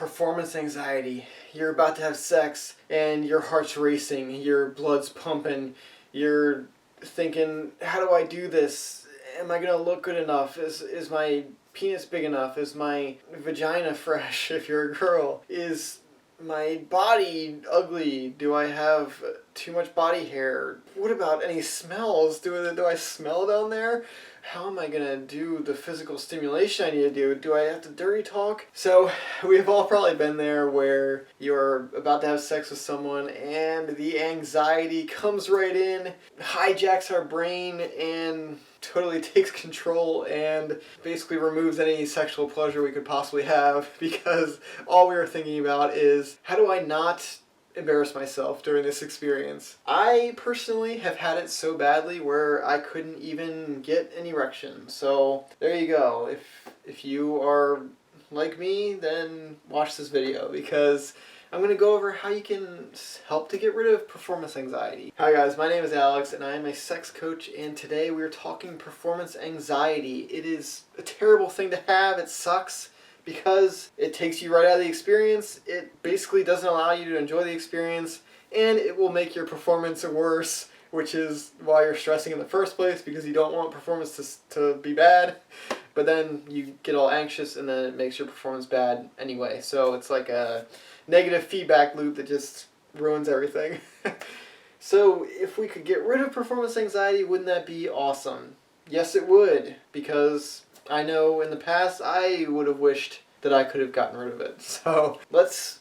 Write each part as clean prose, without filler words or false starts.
performance anxiety. You're about to have sex and your heart's racing, your blood's pumping, you're thinking, how do I do this? Am I going to look good enough? Is my penis big enough? Is my vagina fresh if you're a girl? Is my body ugly? Do I have too much body hair? What about any smells? Do I smell down there? How am I gonna do the physical stimulation I need to do? Do I have to dirty talk? So we've all probably been there where you're about to have sex with someone and the anxiety comes right in, hijacks our brain, and totally takes control and basically removes any sexual pleasure we could possibly have, because all we were thinking about is, how do I not embarrass myself during this experience? I personally have had it so badly where I couldn't even get an erection. So there you go. If you are like me, then watch this video, because I'm going to go over how you can help to get rid of performance anxiety. Hi guys, my name is Alex and I am a sex coach, and today we are talking performance anxiety. It is a terrible thing to have. It sucks because it takes you right out of the experience. It basically doesn't allow you to enjoy the experience, and it will make your performance worse, which is why you're stressing in the first place, because you don't want performance to be bad. But then you get all anxious and then it makes your performance bad anyway. So it's like a negative feedback loop that just ruins everything. So if we could get rid of performance anxiety, wouldn't that be awesome? Yes, it would, because I know in the past I would have wished that I could have gotten rid of it. So let's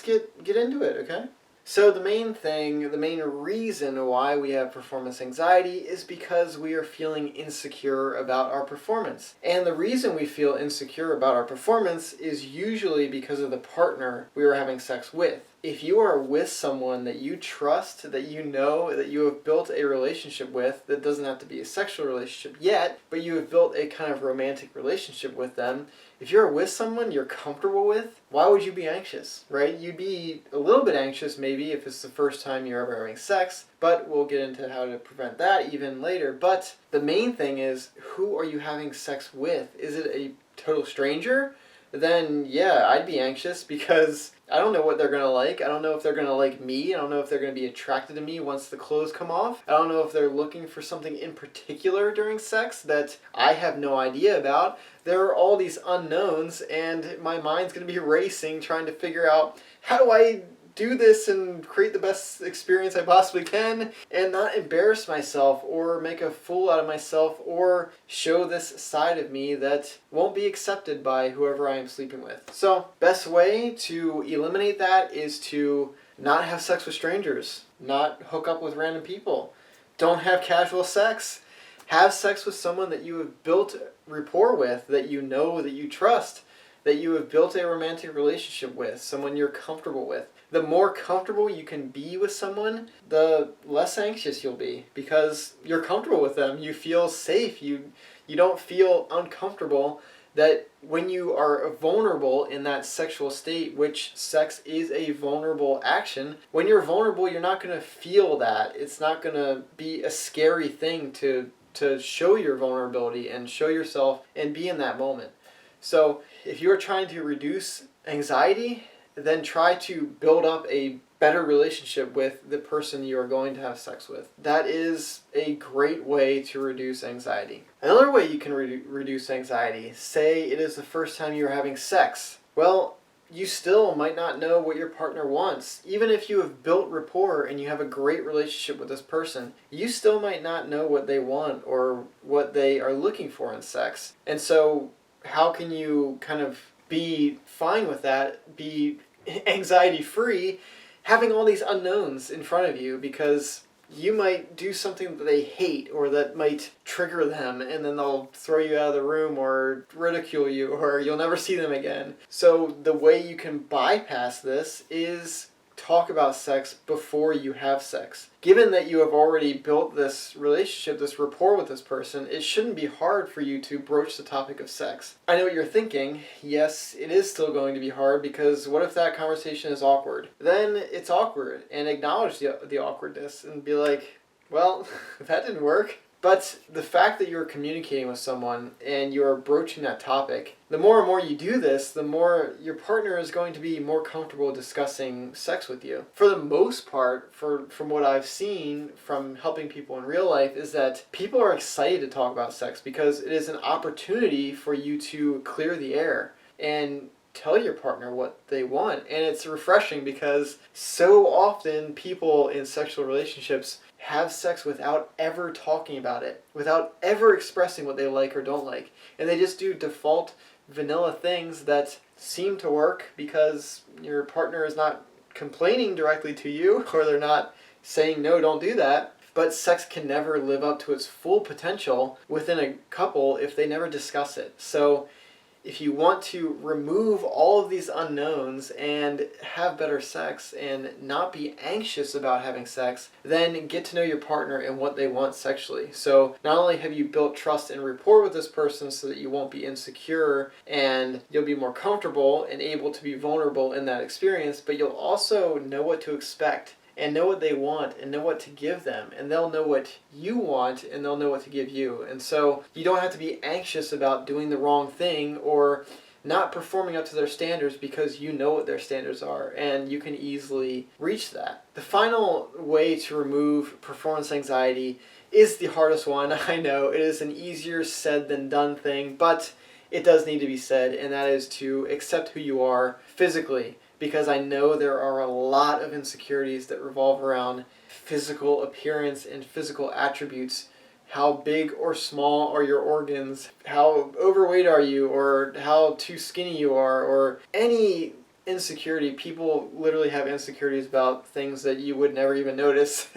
get into it, okay? So the main reason why we have performance anxiety is because we are feeling insecure about our performance. And the reason we feel insecure about our performance is usually because of the partner we are having sex with. If you are with someone that you trust, that you know, that you have built a relationship with, that doesn't have to be a sexual relationship yet, but you have built a kind of romantic relationship with them, if you're with someone you're comfortable with, why would you be anxious, right? You'd be a little bit anxious maybe if it's the first time you're ever having sex, but we'll get into how to prevent that even later. But the main thing is, who are you having sex with? Is it a total stranger? Then yeah, I'd be anxious, because I don't know what they're going to like. I don't know if they're going to like me. I don't know if they're going to be attracted to me once the clothes come off. I don't know if they're looking for something in particular during sex that I have no idea about. There are all these unknowns, and my mind's going to be racing trying to figure out, how do I do this and create the best experience I possibly can and not embarrass myself or make a fool out of myself or show this side of me that won't be accepted by whoever I am sleeping with. So, best way to eliminate that is to not have sex with strangers, not hook up with random people, don't have casual sex. Have sex with someone that you have built rapport with, that you know, that you trust, that you have built a romantic relationship with, someone you're comfortable with. The more comfortable you can be with someone, the less anxious you'll be, because you're comfortable with them. You feel safe. You don't feel uncomfortable. That when you are vulnerable in that sexual state, which sex is a vulnerable action, when you're vulnerable, you're not going to feel that. It's not going to be a scary thing to show your vulnerability and show yourself and be in that moment. So if you're trying to reduce anxiety, then try to build up a better relationship with the person you are going to have sex with. That is a great way to reduce anxiety. Another way you can reduce anxiety, say it is the first time you're having sex. Well, you still might not know what your partner wants. Even if you have built rapport and you have a great relationship with this person, you still might not know what they want or what they are looking for in sex. And so how can you kind of be fine with that, be anxiety-free, having all these unknowns in front of you, because you might do something that they hate or that might trigger them, and then they'll throw you out of the room or ridicule you, or you'll never see them again. So the way you can bypass this is talk about sex before you have sex. Given that you have already built this relationship, this rapport with this person, it shouldn't be hard for you to broach the topic of sex. I know what you're thinking. Yes, it is still going to be hard, because what if that conversation is awkward? Then it's awkward, and acknowledge the awkwardness and be like, well, that didn't work. But the fact that you're communicating with someone and you're broaching that topic, the more and more you do this, the more your partner is going to be more comfortable discussing sex with you. For the most part, from what I've seen from helping people in real life, is that people are excited to talk about sex because it is an opportunity for you to clear the air and tell your partner what they want. And it's refreshing because so often people in sexual relationships have sex without ever talking about it, without ever expressing what they like or don't like. And they just do default vanilla things that seem to work because your partner is not complaining directly to you, or they're not saying, no, don't do that. But sex can never live up to its full potential within a couple if they never discuss it. So if you want to remove all of these unknowns and have better sex and not be anxious about having sex, then get to know your partner and what they want sexually. So not only have you built trust and rapport with this person so that you won't be insecure and you'll be more comfortable and able to be vulnerable in that experience, but you'll also know what to expect and know what they want and know what to give them, and they'll know what you want and they'll know what to give you. And so you don't have to be anxious about doing the wrong thing or not performing up to their standards because you know what their standards are and you can easily reach that. The final way to remove performance anxiety is the hardest one. I know it is an easier said than done thing, but it does need to be said, and that is to accept who you are physically. Because I know there are a lot of insecurities that revolve around physical appearance and physical attributes. How big or small are your organs? How overweight are you? Or how too skinny you are? Or any insecurity. People literally have insecurities about things that you would never even notice.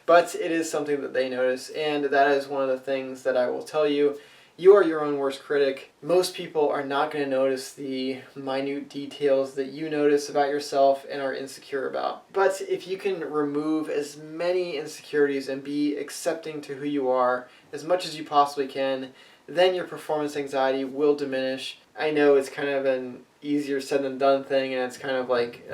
But it is something that they notice. And that is one of the things that I will tell you. You are your own worst critic. Most people are not going to notice the minute details that you notice about yourself and are insecure about. But if you can remove as many insecurities and be accepting to who you are as much as you possibly can, then your performance anxiety will diminish. I know it's kind of an easier said than done thing, and it's kind of like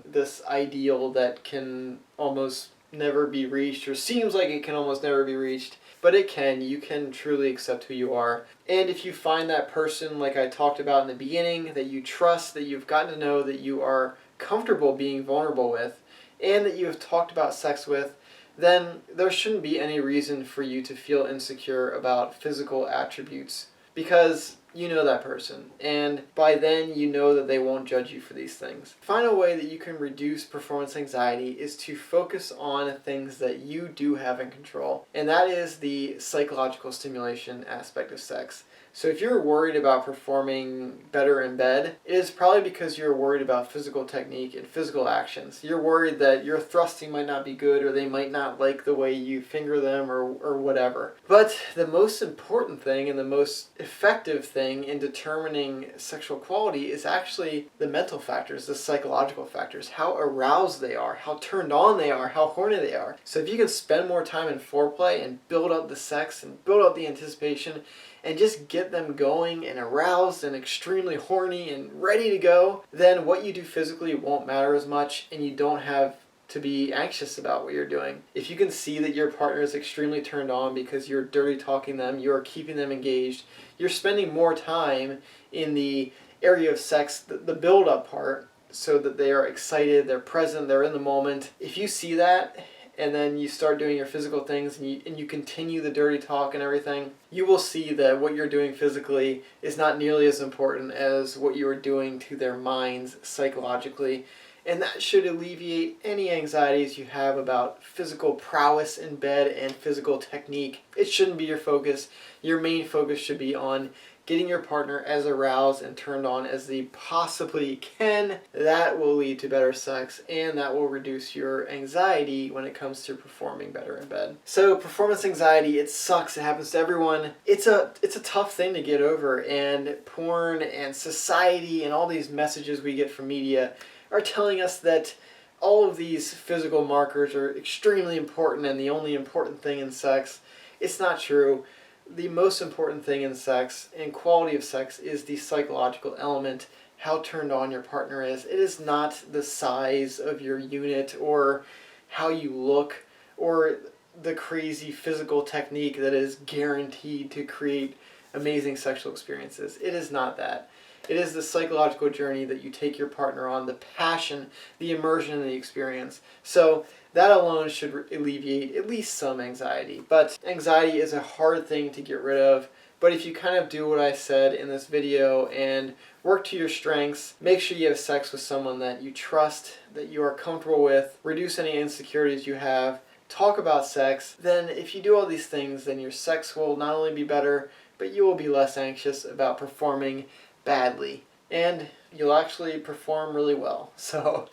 this ideal that can almost never be reached, or seems like it can almost never be reached. But it can. You can truly accept who you are. And if you find that person, like I talked about in the beginning, that you trust, that you've gotten to know, that you are comfortable being vulnerable with, and that you have talked about sex with, then there shouldn't be any reason for you to feel insecure about physical attributes. Because you know that person, and by then you know that they won't judge you for these things. Final way that you can reduce performance anxiety is to focus on things that you do have in control, and that is the psychological stimulation aspect of sex. So if you're worried about performing better in bed, it is probably because you're worried about physical technique and physical actions. You're worried that your thrusting might not be good, or they might not like the way you finger them, or whatever. But the most important thing and the most effective thing in determining sexual quality is actually the mental factors, the psychological factors, how aroused they are, how turned on they are, how horny they are. So if you can spend more time in foreplay and build up the sex and build up the anticipation and just get them going and aroused and extremely horny and ready to go, then what you do physically won't matter as much, and you don't have to be anxious about what you're doing. If you can see that your partner is extremely turned on because you're dirty talking them, you're keeping them engaged, you're spending more time in the area of sex, the build-up part, so that they are excited, they're present, they're in the moment. If you see that, and then you start doing your physical things and you continue the dirty talk and everything, you will see that what you're doing physically is not nearly as important as what you are doing to their minds psychologically. And that should alleviate any anxieties you have about physical prowess in bed and physical technique. It shouldn't be your focus. Your main focus should be on getting your partner as aroused and turned on as they possibly can. That will lead to better sex, and that will reduce your anxiety when it comes to performing better in bed. So performance anxiety, it sucks. It happens to everyone. It's a tough thing to get over, and porn and society and all these messages we get from media are telling us that all of these physical markers are extremely important and the only important thing in sex. It's not true. The most important thing in sex and quality of sex is the psychological element, how turned on your partner is. It is not the size of your unit or how you look or the crazy physical technique that is guaranteed to create amazing sexual experiences. It is not that. It is the psychological journey that you take your partner on, the passion, the immersion in the experience. So that alone should alleviate at least some anxiety. But anxiety is a hard thing to get rid of. But if you kind of do what I said in this video and work to your strengths, make sure you have sex with someone that you trust, that you are comfortable with, reduce any insecurities you have, talk about sex, then if you do all these things, then your sex will not only be better, but you will be less anxious about performing badly. And you'll actually perform really well. So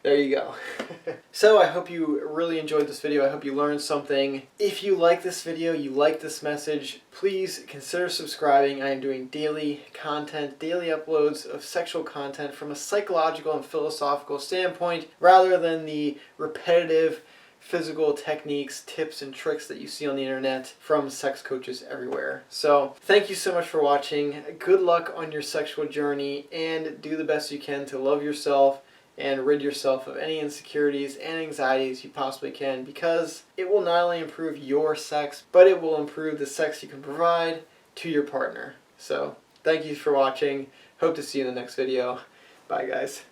there you go. So I hope you really enjoyed this video. I hope you learned something. If you like this video, you like this message, please consider subscribing. I am doing daily content, daily uploads of sexual content from a psychological and philosophical standpoint, rather than the repetitive physical techniques, tips, and tricks that you see on the internet from sex coaches everywhere. So thank you so much for watching. Good luck on your sexual journey, and do the best you can to love yourself and rid yourself of any insecurities and anxieties you possibly can, because it will not only improve your sex, but it will improve the sex you can provide to your partner. So thank you for watching. Hope to see you in the next video. Bye guys.